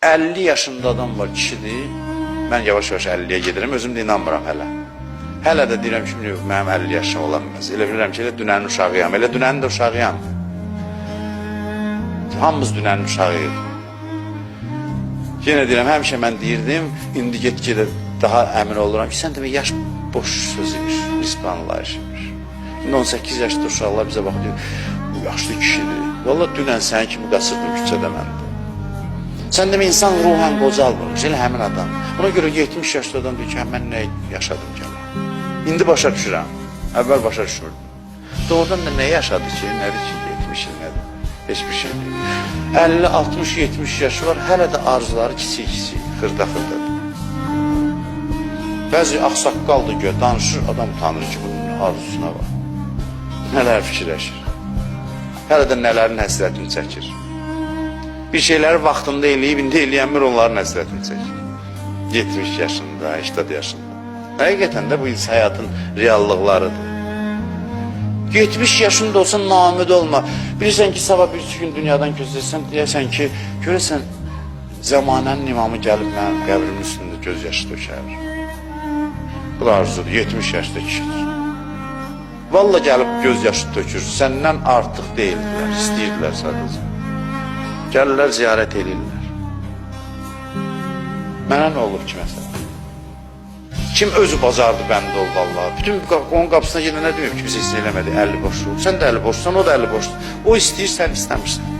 50 yaşında adam var, kişidir. Mən yavaş-yavaş 50-yə gedirəm, özüm də inanmıram hələ. Hələ də deyirəm ki, mənim 50 yaşım olamaz. Elə bilirəm ki, elə dünənin uşağıyam, elə dünənin də uşağıyam. Hamımız dünənin uşağıyıq. Yenə deyirəm, həmişə mən deyirdim, indi get-gedə daha əmin oluram ki, sən demək, yaş boş söz imiş, nisbanlar imiş. Şimdi 18 yaşlı uşaqlar bizə baxıyor, bu yaşlı kişidir. Valla dünən sən kimi qaçırdım küçədə məndə. Sən demə, insan ruhən qocalmırmış, elə həmin adam. Ona görə 70 yaşlı adam deyir ki, mən nə yaşadım ki? İndi başa düşürəm, əvvəl başa düşürdüm. Doğrudan da nə yaşadı ki, nədir ki, 70 il nədir? Heç bir şey deyil. 50, 60, 70 yaşı var, hələ də arzuları kiçik-kiçik, xırda-xırdadır. Bəzi axsaqqaldır göyə, danışır, adam tanır ki, bunun arzusuna var. Nələr fikirləşir. Hələ də nələrin həsrətini çəkir. Bir şeyləri vaxtında eləyib, indi eləyənmir onların həsrətini çəkir. 70 yaşında, 80 yaşında. Həqiqətən də bu həyatın reallıqlarıdır. 70 yaşında olsan namid olma. Bilirsən ki, sabah bir gün dünyadan gözləyirsən, deyərsən ki, görəsən, zamanənin imamı gəlib mənim qəbrimin üstündə göz yaşı dökər. Bu da arzudur, 70 yaşda kişidir. Valla gəlib göz yaşı tökür, səndən artıq deyildilər, istəyirdilər sadəcə. Gəlirlər, ziyarət edirlər. Mənə nə olur ki, məsələn? Kim özü bazardı bəndə oldu Allah? Bütün onun qapısına gedənə deməyib ki, biz heç eləmədi, 50 boşluq. Sən də 50 boşsan, o da 50 boşluq. O istəyir, sən istəmirsən.